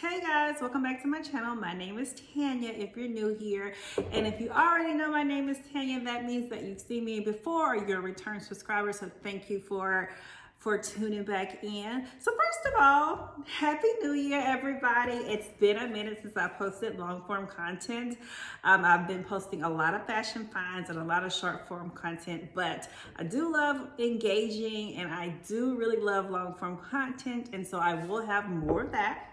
Hey guys, welcome back to my channel. My name is Tanya if you're new here. And if you already know my name is Tanya, that means that you've seen me before or you're a return subscriber. So thank you for tuning back in. So first of all, Happy New Year, everybody. It's been a minute since I posted long form content. I've been posting a lot of fashion finds and a lot of short form content, but I do love engaging and I do really love long form content. And so I will have more of that.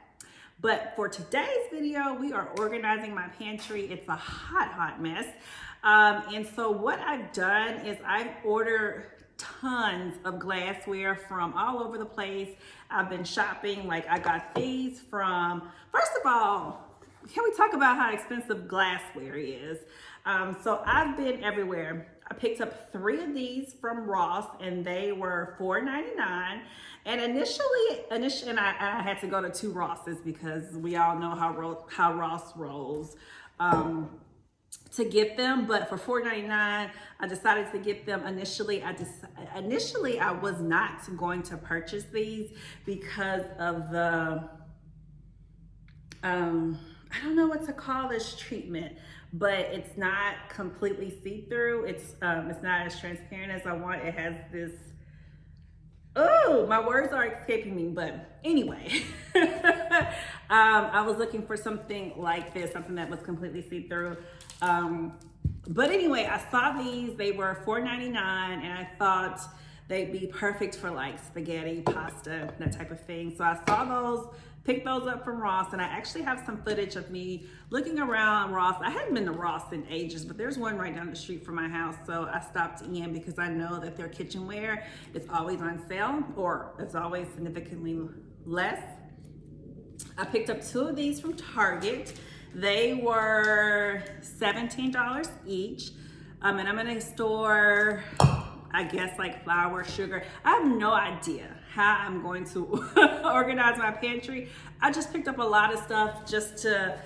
But for today's video, we are organizing my pantry. It's a hot mess. And so what I've done is I've ordered tons of glassware from all over the place. I've been shopping, like I got these from, first of all, can we talk about how expensive glassware is? So I've been everywhere. I picked up 3 of these from Ross and they were $4.99. And initially I had to go to 2 Rosses because we all know how Ross rolls to get them. But for $4.99, I decided to get them. Initially, I was not going to purchase these because of the, I don't know what to call this treatment, but it's not completely see-through. It's not as transparent as I want. It has this, oh, my words are escaping me, but anyway. I was looking for something like this, something that was completely see-through. But anyway, I saw these, they were $4.99 and I thought they'd be perfect for like spaghetti, pasta, that type of thing. So I saw those, picked those up from Ross, and I actually have some footage of me looking around Ross. I hadn't been to Ross in ages, but there's one right down the street from my house. So I stopped in because I know that their kitchenware is always on sale or it's always significantly less. I picked up 2 of these from Target. They were $17 each. And I'm gonna store, I guess, like flour, sugar. I have no idea how I'm going to organize my pantry. I just picked up a lot of stuff just to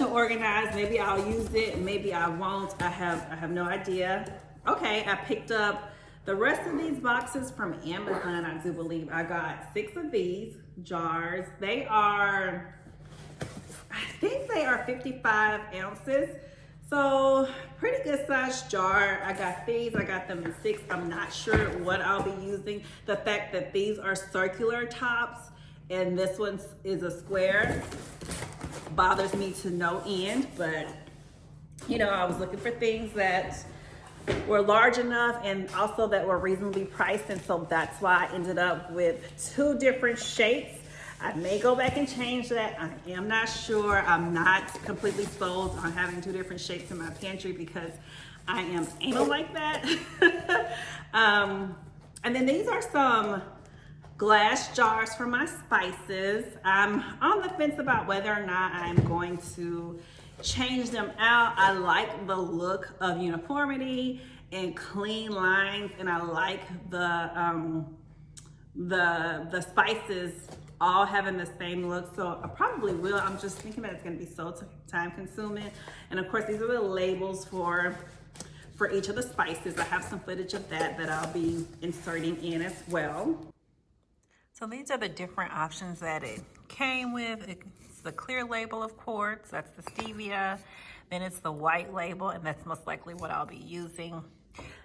organize. Maybe I'll use it, maybe I won't. I have no idea. Okay, I picked up the rest of these boxes from Amazon. I do believe I got 6 of these jars. They are, I think they are 55 ounces. So pretty good sized jar. I got these, I got them in 6. I'm not sure what I'll be using. The fact that these are circular tops and this one is a square bothers me to no end, but you know, I was looking for things that were large enough and also that were reasonably priced, and so that's why I ended up with 2 different shapes. I may go back and change that. I am not sure. I'm not completely sold on having 2 different shapes in my pantry because I am anal like that. And then these are some glass jars for my spices. I'm on the fence about whether or not I'm going to change them out. I like the look of uniformity and clean lines, and I like the spices all having the same look, so I probably will. I'm just thinking that it's going to be so time consuming. And of course, these are the labels for each of the spices. I have some footage of that I'll be inserting in as well. So these are the different options that it came with. It's the clear label, of course. That's the stevia. Then it's the white label, and that's most likely what I'll be using.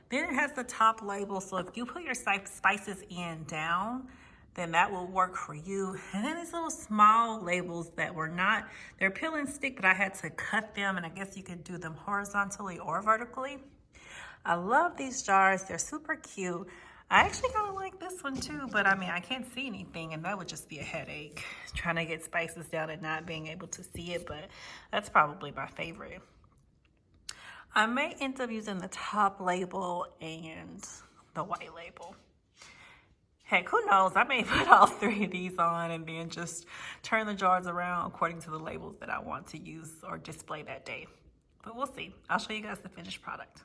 Then it has the top label, so if you put your spices in down, then that will work for you. And then these little small labels that were not, they're peel and stick, but I had to cut them, and I guess you could do them horizontally or vertically. I love these jars. They're super cute. I actually kind of like this one too, but I mean, I can't see anything, and that would just be a headache, trying to get spices down and not being able to see it, but that's probably my favorite. I may end up using the top label and the white label. Heck, who knows? I may put all 3 of these on and then just turn the jars around according to the labels that I want to use or display that day. But we'll see. I'll show you guys the finished product.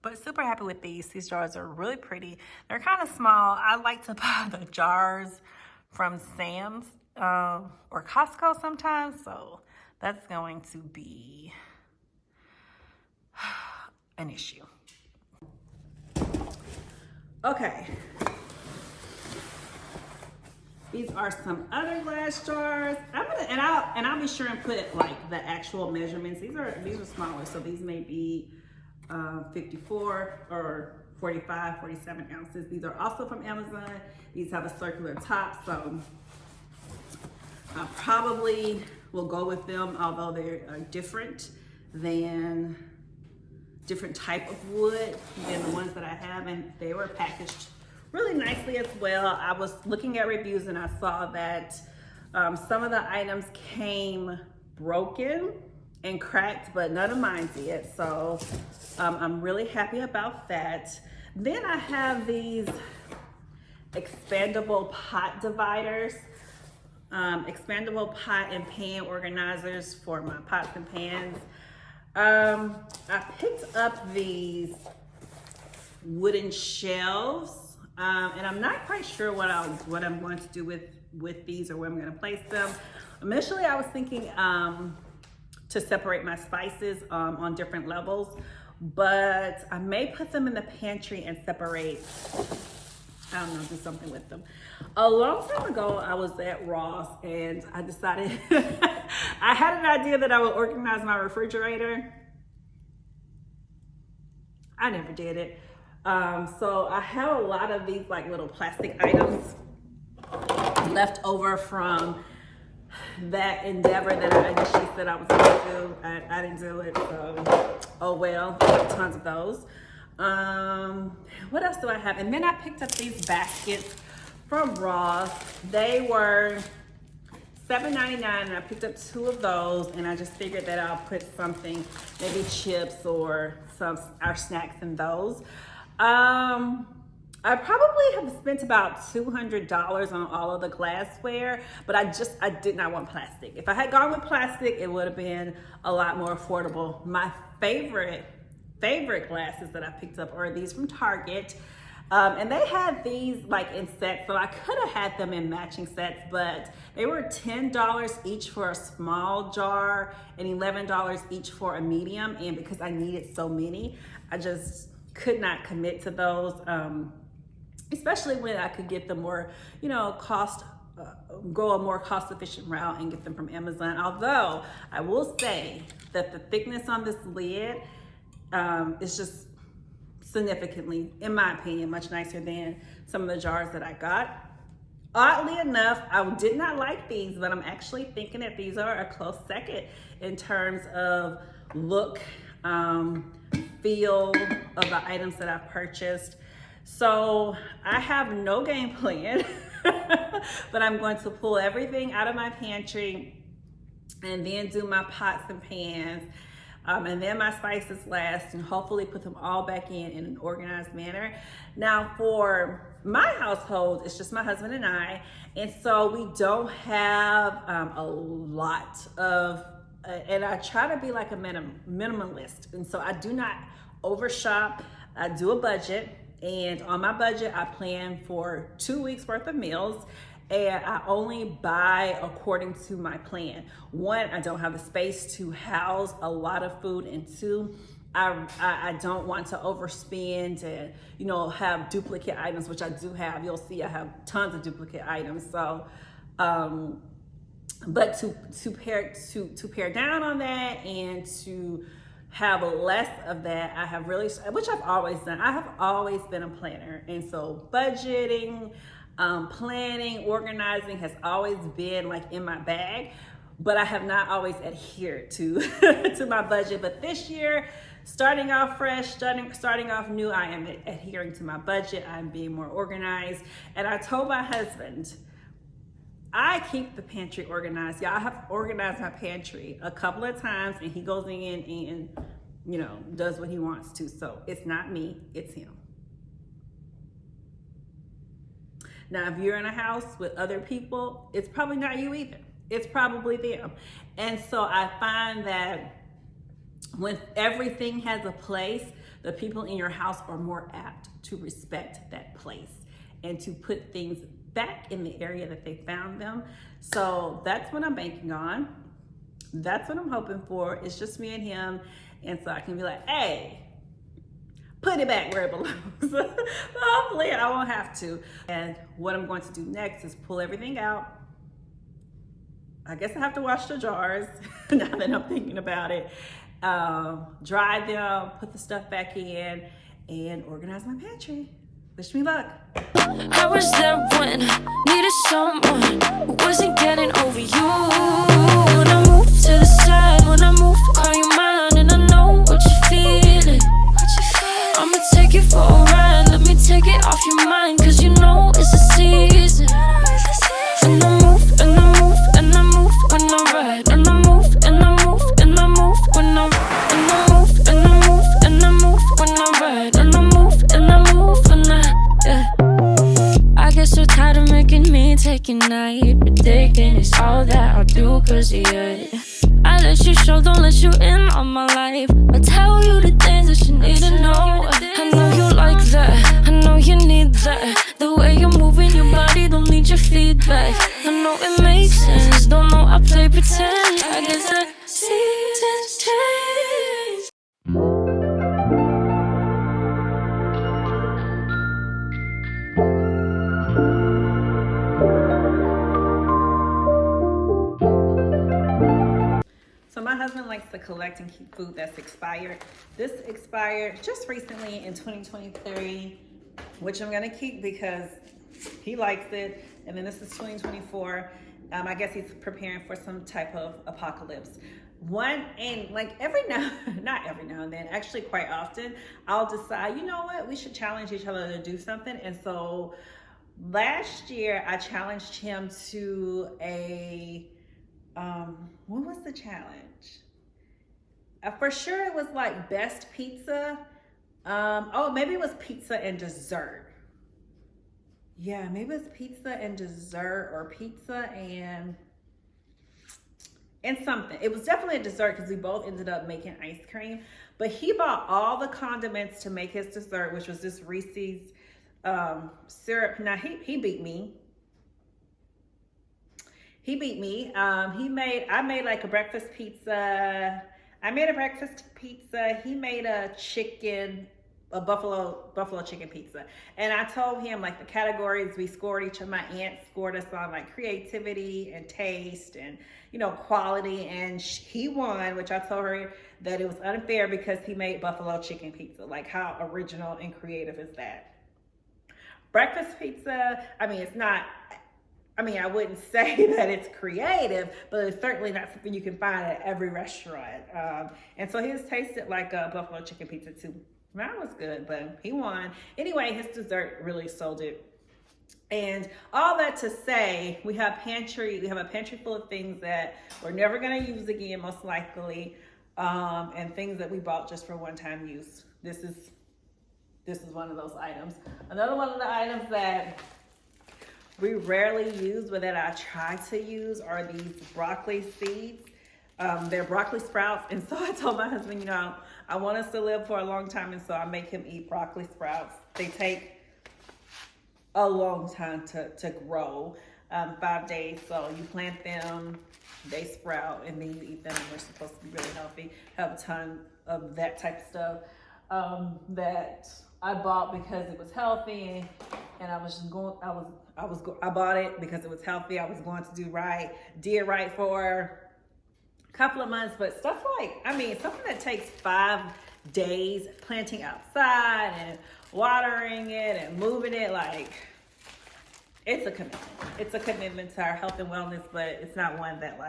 But super happy with these. These jars are really pretty. They're kind of small. I like to buy the jars from Sam's or Costco sometimes. So that's going to be an issue. Okay. These are some other glass jars. I'll be sure and put like the actual measurements. These are smaller, so these may be 54 or 45, 47 ounces. These are also from Amazon. These have a circular top, so I probably will go with them, although they're different type of wood than the ones that I have, and they were packaged really nicely as well. I was looking at reviews and I saw that some of the items came broken and cracked, but none of mine did, so I'm really happy about that. Then I have these expandable pot dividers, expandable pot and pan organizers for my pots and pans. I picked up these wooden shelves, and I'm not quite sure what I'm going to do with these or where I'm going to place them. Initially, I was thinking to separate my spices on different levels, but I may put them in the pantry and separate, I don't know, do something with them. A long time ago, I was at Ross and I decided, I had an idea that I would organize my refrigerator. I never did it. So I have a lot of these like little plastic items left over from that endeavor that I initially said I was gonna do. I didn't do it, so oh well, tons of those. What else do I have? And then I picked up these baskets from Ross. They were $7.99 and I picked up 2 of those, and I just figured that I'll put something, maybe chips or our snacks in those. I probably have spent about $200 on all of the glassware, but I did not want plastic. If I had gone with plastic, it would have been a lot more affordable. My favorite glasses that I picked up are these from Target. And they had these like in sets, so I could have had them in matching sets, but they were $10 each for a small jar and $11 each for a medium. And because I needed so many, I just could not commit to those, especially when I could get them more, go a more cost-efficient route and get them from Amazon. Although I will say that the thickness on this lid is just significantly, in my opinion, much nicer than some of the jars that I got. Oddly enough, I did not like these, but I'm actually thinking that these are a close second in terms of look, feel of the items that I've purchased. So I have no game plan, but I'm going to pull everything out of my pantry and then do my pots and pans. And then my spices last, and hopefully put them all back in an organized manner. Now for my household, it's just my husband and I, and so we don't have a lot of, and I try to be like a minimalist, and so I do not overshop. I do a budget, and on my budget, I plan for 2 weeks worth of meals. And I only buy according to my plan. 1, I don't have the space to house a lot of food, and 2, I don't want to overspend and have duplicate items, which I do have. You'll see I have tons of duplicate items. So, but to pare down on that and to have less of that, I have really, which I've always done. I have always been a planner, and so budgeting, planning, organizing has always been like in my bag, but I have not always adhered to to my budget. But this year, starting off fresh, starting off new, I am adhering to my budget. I'm being more organized, and I told my husband, I keep the pantry organized. Y'all, I have organized my pantry a couple of times, and he goes in and does what he wants to. So it's not me, it's him. Now, if you're in a house with other people, it's probably not you either. It's probably them. And so I find that when everything has a place, the people in your house are more apt to respect that place and to put things back in the area that they found them. So that's what I'm banking on. That's what I'm hoping for. It's just me and him. And so I can be like, hey, put it back where it belongs. But hopefully I won't have to. And what I'm going to do next is pull everything out. I guess I have to wash the jars now that I'm thinking about it. Dry them, put the stuff back in, and organize my pantry. Wish me luck. I was there when I needed someone who wasn't getting over you. When I move to the side, when I move, call you mine, and I know what you're feeling. I'ma take you for a ride, let me take it off your mind, cause you know it's a season. And I move, and I move, and I move when I ride, and I move, and I move, and I move when I ride, and I move, and I move, and I move when I ride, and I move, and I move when I get so tired of making me take a night, predicting it's all that I'll do cause of you. I let you show, don't let you in on my life. I tell you the things that you need to know. I know you like that, I know you need that. The way you're moving your body, don't need your feedback. I know it makes sense, don't know I play pretend. I guess the seasons change. So my husband likes to collect and keep food that's expired. This expired just recently in 2023, which I'm gonna keep because he likes it. And then this is 2024. I guess he's preparing for some type of apocalypse. Like not every now and then, actually quite often, I'll decide, you know what, we should challenge each other to do something. And so last year I challenged him to what was the challenge? For sure it was like best pizza. Maybe it was pizza and dessert. Yeah, maybe it was pizza and dessert, or pizza and something. It was definitely a dessert because we both ended up making ice cream. But he bought all the condiments to make his dessert, which was this Reese's syrup. Now he beat me. I made like a breakfast pizza. I made a breakfast pizza. He made a buffalo chicken pizza. And I told him like the categories we scored, each of my aunts scored us on like creativity and taste and, you know, quality. And he won, which I told her that it was unfair because he made buffalo chicken pizza. Like, how original and creative is that? Breakfast pizza, I wouldn't say that it's creative, but it's certainly not something you can find at every restaurant. And so his tasted like a buffalo chicken pizza too. That was good, but he won. Anyway, his dessert really sold it. And all that to say, we have a pantry full of things that we're never gonna use again, most likely, and things that we bought just for one-time use. This is one of those items. Another one of the items that we rarely use, but that I try to use, are these broccoli seeds. They're broccoli sprouts. And so I told my husband, you know, I want us to live for a long time. And so I make him eat broccoli sprouts. They take a long time to grow, 5 days. So you plant them, they sprout, and then you eat them. And they're supposed to be really healthy. Have a ton of that type of stuff that I bought because it was healthy, and I was just going. I bought it because it was healthy. I was going to do right, did right for a couple of months, but stuff like, something that takes 5 days, planting outside and watering it and moving it, like, it's a commitment. It's a commitment to our health and wellness, but it's not one that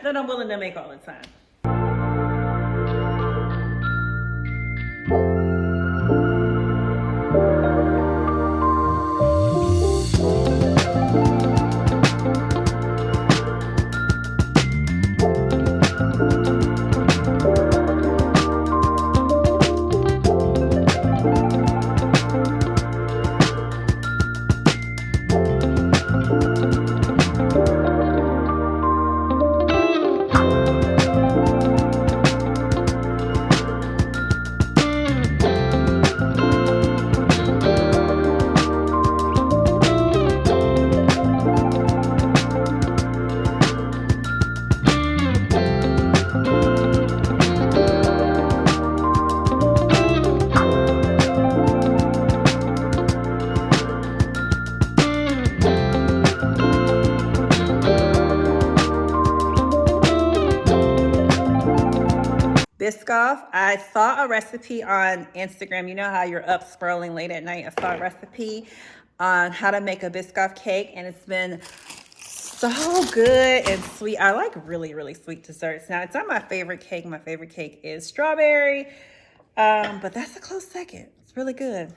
that I'm willing to make all the time. Biscoff. I saw a recipe on Instagram. You know how you're up scrolling late at night. I saw a recipe on how to make a Biscoff cake, and it's been so good and sweet. I like really, really sweet desserts. Now, it's not my favorite cake. My favorite cake is strawberry, but that's a close second. It's really good.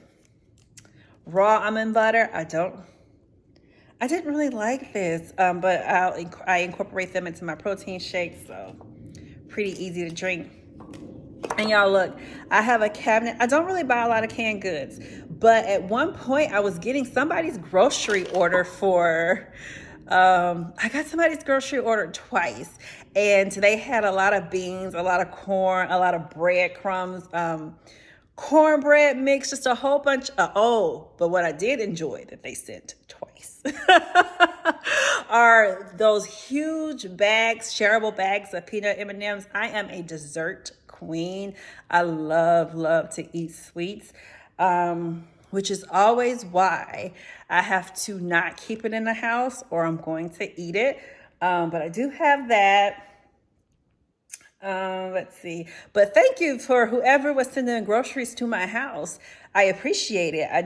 Raw almond butter, I didn't really like this, but I incorporate them into my protein shakes, so pretty easy to drink. And y'all, look, I have a cabinet. I don't really buy a lot of canned goods, but at one point I was getting somebody's grocery order for, I got somebody's grocery order twice, and they had a lot of beans, a lot of corn, a lot of breadcrumbs, cornbread mix, just a whole bunch of, but what I did enjoy that they sent twice are those huge bags, shareable bags of peanut M&Ms. I am a dessert queen. I love to eat sweets, which is always why I have to not keep it in the house or I'm going to eat it. But I do have that. Let's see. But thank you for whoever was sending groceries to my house. I appreciate it. I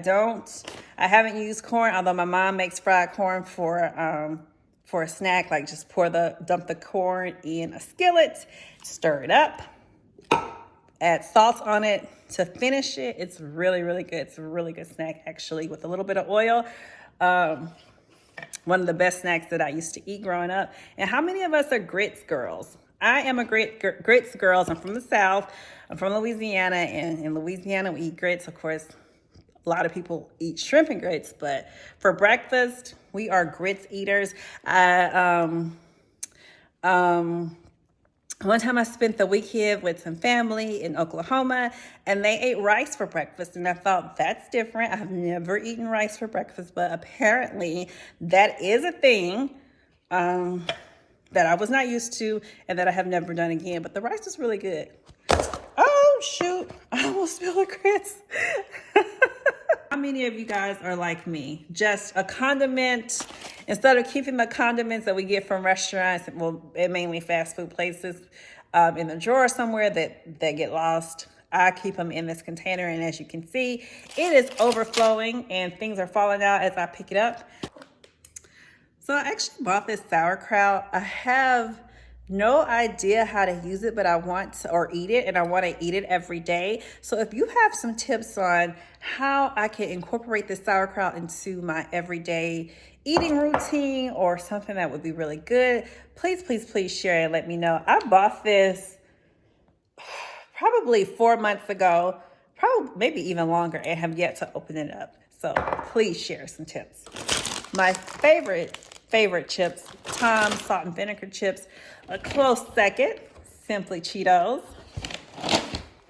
haven't used corn, although my mom makes fried corn for a snack. Like just dump the corn in a skillet, stir it up, add salt on it to finish it. It's really, really good. It's a really good snack, actually, with a little bit of oil. One of the best snacks that I used to eat growing up. And how many of us are grits girls? I am a grits girl. I'm from the South. I'm from Louisiana, and in Louisiana we eat grits. Of course, a lot of people eat shrimp and grits, but for breakfast we are grits eaters. One time I spent the weekend with some family in Oklahoma, and they ate rice for breakfast, and I thought, that's different. I've never eaten rice for breakfast, but apparently that is a thing that I was not used to and that I have never done again. But the rice is really good. Oh, shoot. I almost spilled the grits. How many of you guys are like me? Just a condiment, instead of keeping the condiments that we get from restaurants, well, mainly fast food places, in the drawer somewhere that get lost, I keep them in this container. And as you can see, it is overflowing and things are falling out as I pick it up. So I actually bought this sauerkraut. I have no idea how to use it, but I want to, or eat it, and I want to eat it every day. So if you have some tips on how I can incorporate this sauerkraut into my everyday eating routine or something that would be really good, please share and let me know. I bought this probably 4 months ago, probably maybe even longer, and have yet to open it up. So please share some tips. My favorite chips, Tom's salt and vinegar chips. A close second, Simply Cheetos.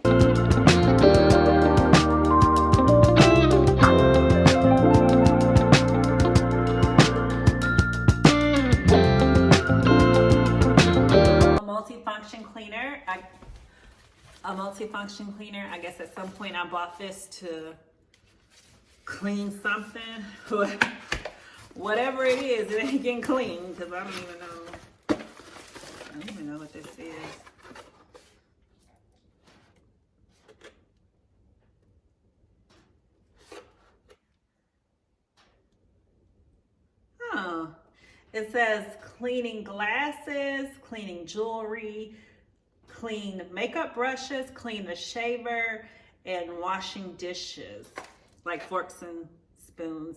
A multi-function cleaner. I guess at some point I bought this to clean something. Whatever it is, it ain't getting clean because I don't even know what this is. Oh, it says cleaning glasses, cleaning jewelry, clean makeup brushes, clean the shaver, and washing dishes, like forks and spoons.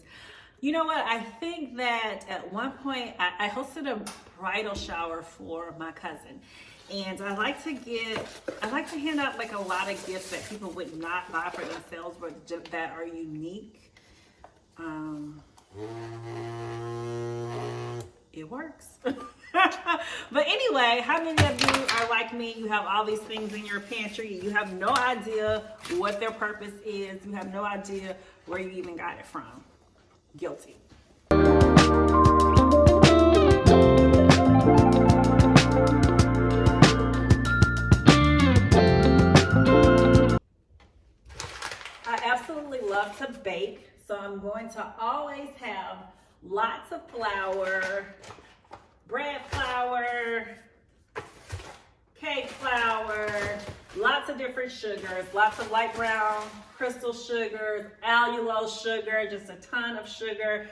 You know what? I think that at one point I hosted a bridal shower for my cousin, and I like to hand out like a lot of gifts that people would not buy for themselves, but that are unique. It works. But anyway, how many of you are like me? You have all these things in your pantry. You have no idea what their purpose is. You have no idea where you even got it from. Guilty. I absolutely love to bake, so I'm going to always have lots of flour, bread flour, cake flour, Lots of different sugars, lots of light brown crystal sugars, allulose sugar, just a ton of sugar.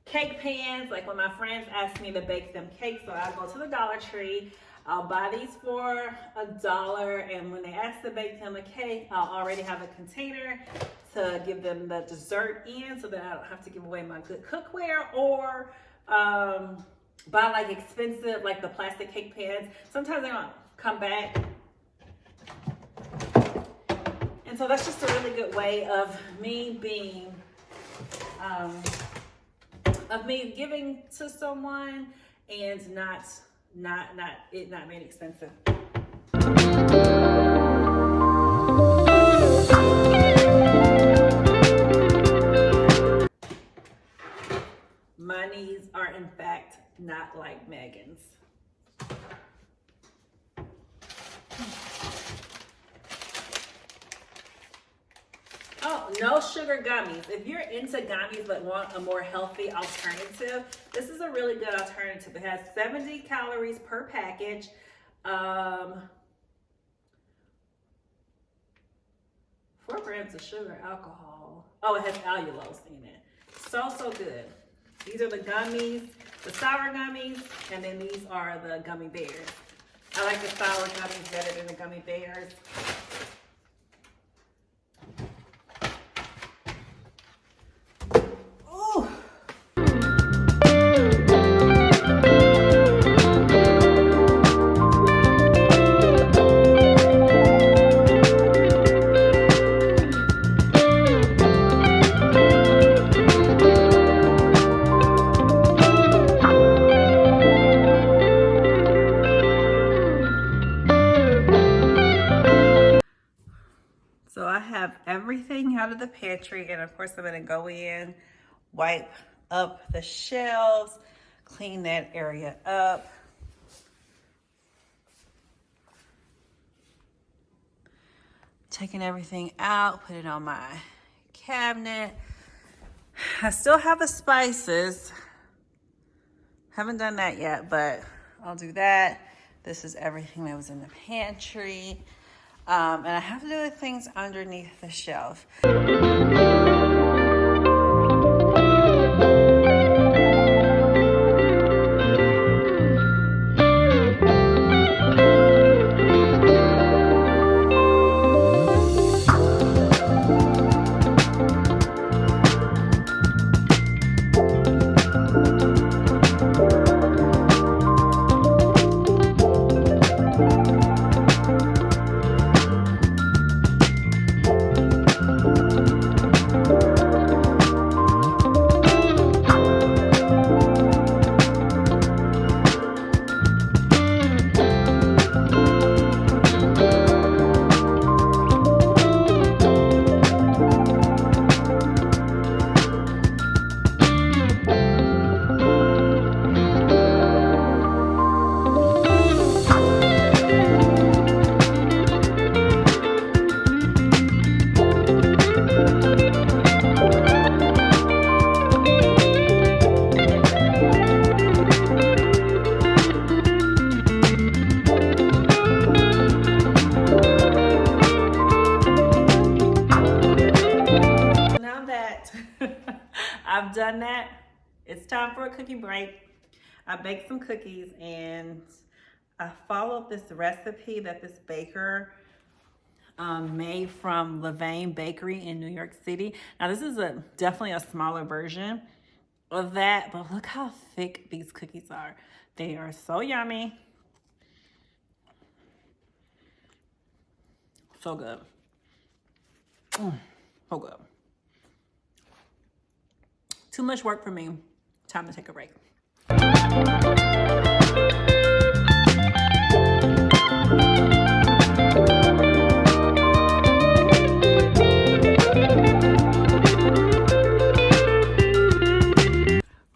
Cake pans, like when my friends ask me to bake them cakes, so I'll go to the Dollar Tree, I'll buy these for $1, and when they ask to bake them a cake, I'll already have a container to give them the dessert in so that I don't have to give away my good cookware, or buy like expensive, like the plastic cake pans. Sometimes they don't come back. And so that's just a really good way of me being, of me giving to someone and not being expensive. My knees are in fact not like Megan's. Oh, no sugar gummies. If you're into gummies but want a more healthy alternative, this is a really good alternative. It has 70 calories per package. 4 grams of sugar, alcohol. Oh, it has allulose in it. So good. These are the gummies, the sour gummies, and then these are the gummy bears. I like the sour gummies better than the gummy bears. Ooh. So I have everything out of the pantry, and of course I'm gonna go in, wipe up the shelves, clean that area up. Taking everything out, put it on my cabinet. I still have the spices. Haven't done that yet, but I'll do that. This is everything that was in the pantry. And I have to do the things underneath the shelf. I've done that. It's time for a cookie break. I baked some cookies and I followed this recipe that this baker made from Levain Bakery in New York City. Now this is definitely a smaller version of that, but look how thick these cookies are. They are so yummy. So good. So good. Too much work for me. Time to take a break.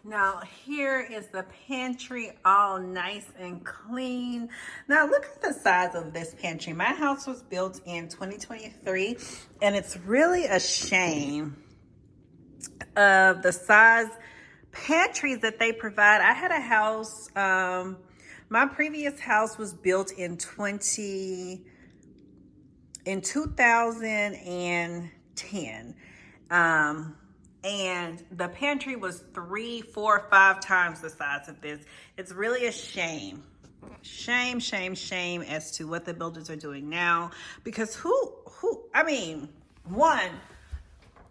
Now here is the pantry, all nice and clean. Now look at the size of this pantry. My house was built in 2023, and it's really a shame of the size pantries that they provide. I had a house, my previous house was built in 2010. And the pantry was 3, 4, 5 times the size of this. It's really a shame. Shame as to what the builders are doing now. Because one,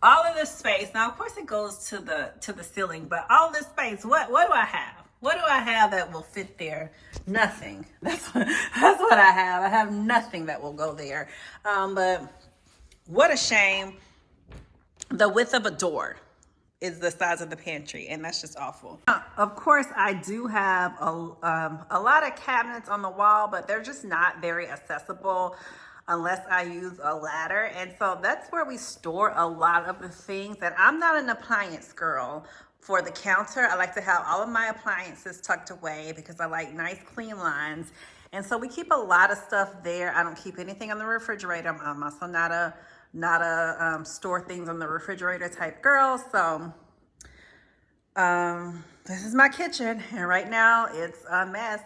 all of this space, now of course it goes to the ceiling, but all of this space, what do I have? What do I have that will fit there? Nothing. That's what I have. I have nothing that will go there. But what a shame. The width of a door is the size of the pantry, and that's just awful. Of course, I do have a lot of cabinets on the wall, but they're just not very accessible unless I use a ladder. And so that's where we store a lot of the things. And I'm not an appliance girl. For the counter, I like to have all of my appliances tucked away because I like nice clean lines. And so we keep a lot of stuff there. I don't keep anything on the refrigerator. I'm also not a store things on the refrigerator type girl. So this is my kitchen, and right now it's a mess.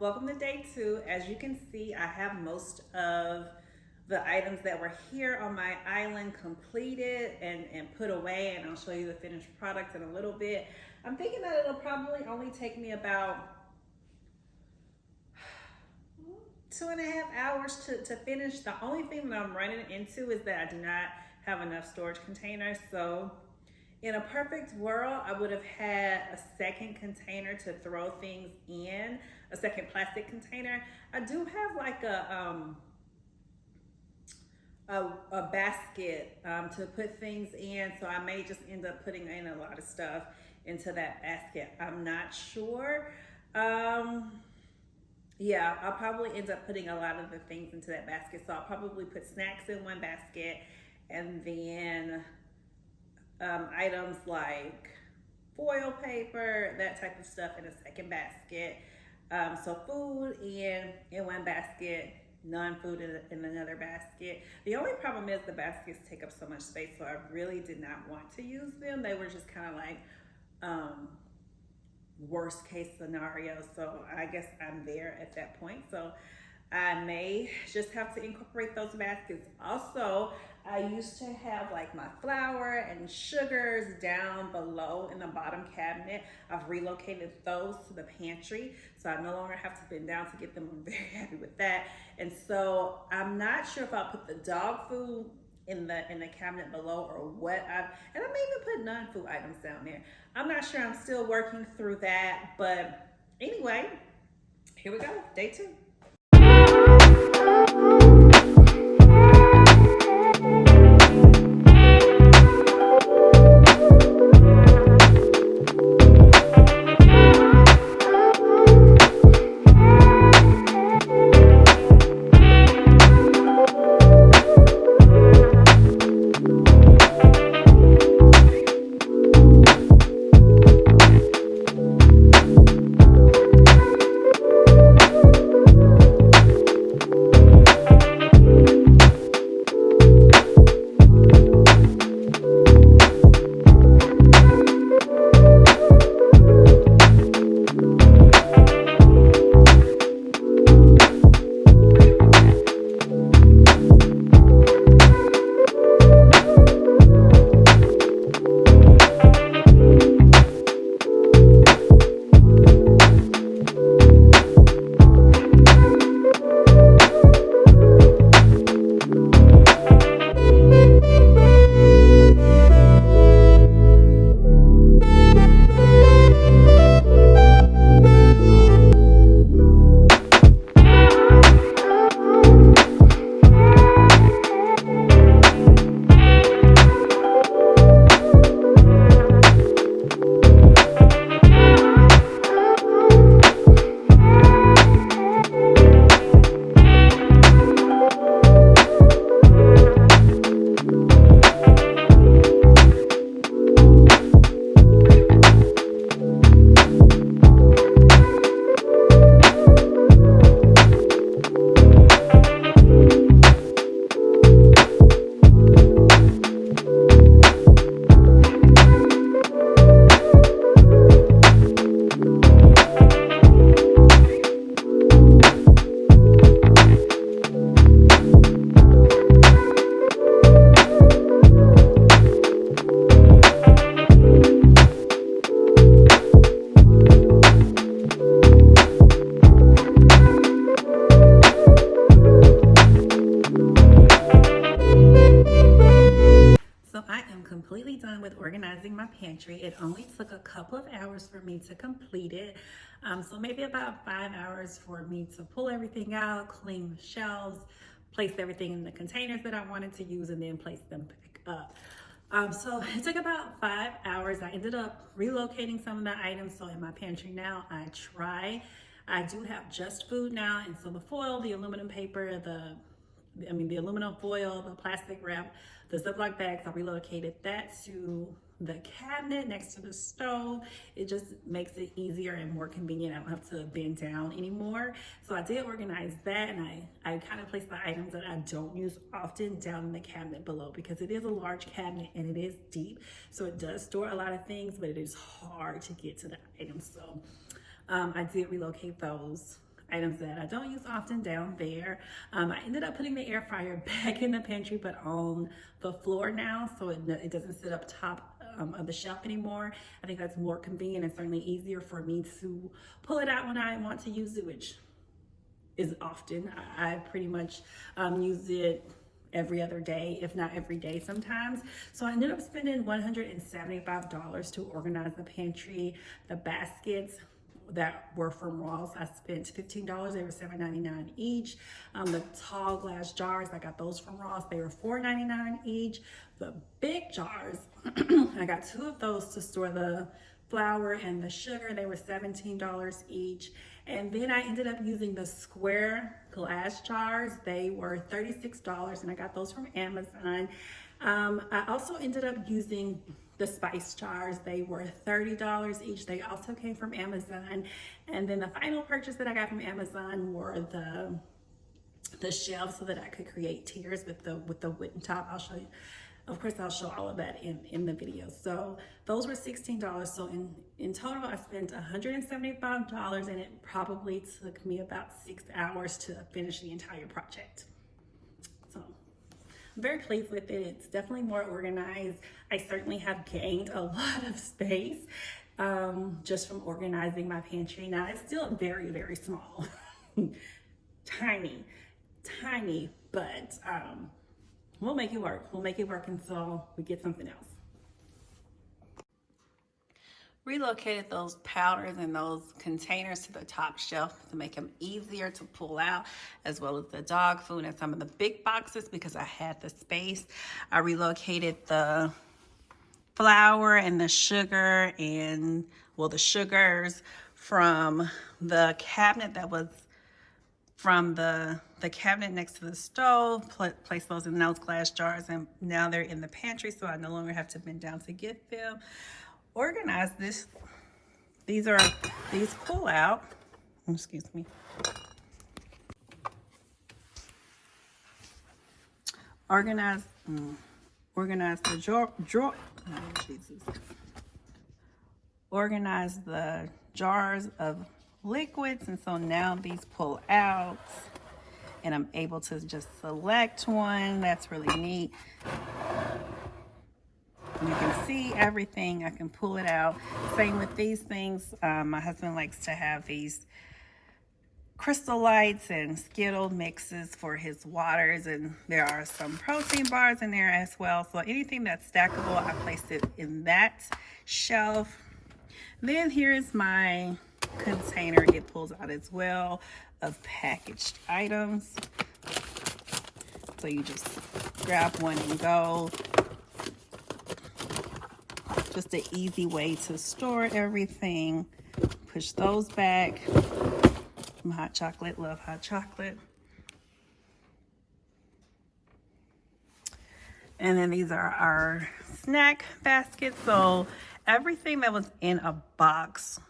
Welcome to day 2. As you can see, I have most of the items that were here on my island completed and put away, and I'll show you the finished product in a little bit. I'm thinking that it'll probably only take me about 2.5 hours to finish. The only thing that I'm running into is that I do not have enough storage containers. So in a perfect world, I would have had a second container to throw things in, a second plastic container. I do have like a basket to put things in, so I may just end up putting in a lot of stuff into that basket. I'm not sure. Yeah, I'll probably end up putting a lot of the things into that basket. So I'll probably put snacks in one basket, and then items like foil paper, that type of stuff in a second basket. So food in one basket, non-food in another basket. The only problem is the baskets take up so much space, so I really did not want to use them. They were just kind of like worst case scenario. So I guess I'm there at that point. So I may just have to incorporate those baskets. Also, I used to have like my flour and sugars down below in the bottom cabinet. I've relocated those to the pantry, so I no longer have to bend down to get them. I'm very happy with that. And so I'm not sure if I'll put the dog food in the cabinet below or what. And I may even put non-food items down there. I'm not sure. I'm still working through that. But anyway, here we go. Day 2. Completely done with organizing my pantry. It only took a couple of hours for me to complete it. So maybe about 5 hours for me to pull everything out, clean the shelves, place everything in the containers that I wanted to use, and then place them back up. So it took about 5 hours. I ended up relocating some of the items. So in my pantry now, I do have just food now. And so the foil, the aluminum paper, the aluminum foil, the plastic wrap, the Ziploc bags, I relocated that to the cabinet next to the stove. It just makes it easier and more convenient. I don't have to bend down anymore. So I did organize that, and I kind of placed the items that I don't use often down in the cabinet below, because it is a large cabinet and it is deep. So it does store a lot of things, but it is hard to get to the items. So I did relocate those items that I don't use often down there. I ended up putting the air fryer back in the pantry, but on the floor now, so it doesn't sit up top of the shelf anymore. I think that's more convenient and certainly easier for me to pull it out when I want to use it, which is often. I pretty much use it every other day, if not every day sometimes. So I ended up spending $175 to organize the pantry. The baskets that were from Ross, I spent $15. They were $7.99 each. The tall glass jars, I got those from Ross. They were $4.99 each. The big jars, I got 2 of those to store the flour and the sugar. They were $17 each. And then I ended up using the square glass jars. They were $36, and I got those from Amazon. I also ended up using the spice jars. They were $30 each. They also came from Amazon. And then the final purchase that I got from Amazon were the shelves so that I could create tiers with the wooden top. I'll show you of course, I'll show all of that in the video. So those were $16. So in total, I spent $175, and it probably took me about 6 hours to finish the entire project. So I'm very pleased with it. It's definitely more organized. I certainly have gained a lot of space just from organizing my pantry. Now it's still very, very small, tiny, but we'll make it work. We'll make it work until we get something else. Relocated those powders and those containers to the top shelf to make them easier to pull out, as well as the dog food and some of the big boxes because I had the space. I relocated the flour and the sugar and, well, the sugars from the cabinet that was from the cabinet next to the stove, place those in those glass jars, and now they're in the pantry, so I no longer have to bend down to get them. Organize this. These pull out. Excuse me. Organize the drawer. Oh, Jesus. Organize the jars of liquids, and so now these pull out, and I'm able to just select one. That's really neat. You can see everything. I can pull it out. Same with these things. My husband likes to have these Crystal Lights and Skittle mixes for his waters, and there are some protein bars in there as well. So anything that's stackable, I place it in that shelf. Then here's my container. It pulls out as well of packaged items. So you just grab one and go. Just an easy way to store everything. Push those back. Some hot chocolate, love hot chocolate. And then these are our snack baskets. So everything that was in a box,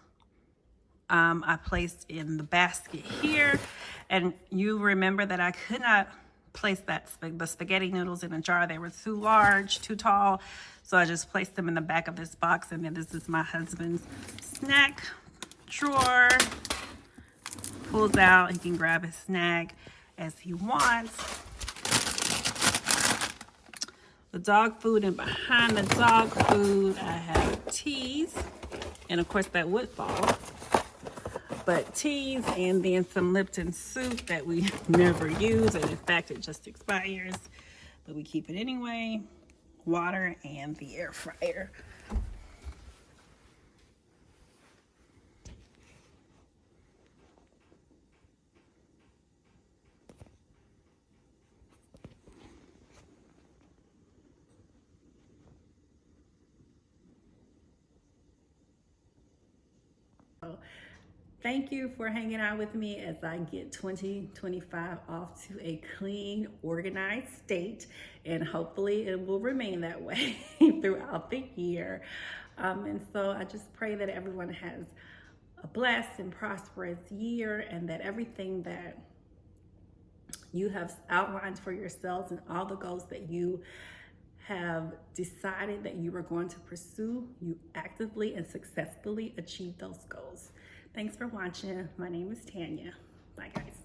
I placed in the basket here. And you remember that I could not place the spaghetti noodles in a jar. They were too large, too tall. So I just placed them in the back of this box. And then this is my husband's snack drawer. Pulls out, he can grab his snack as he wants. The dog food, and behind the dog food, I have teas. And of course that would fall. But teas, and then some Lipton soup that we never use, and in fact it just expires, but we keep it anyway. Water and the air fryer. Thank you for hanging out with me as I get 2025 off to a clean, organized state, and hopefully it will remain that way throughout the year. And so I just pray that everyone has a blessed and prosperous year, and that everything that you have outlined for yourselves and all the goals that you have decided that you are going to pursue, you actively and successfully achieve those goals. Thanks for watching. My name is Tanya. Bye, guys.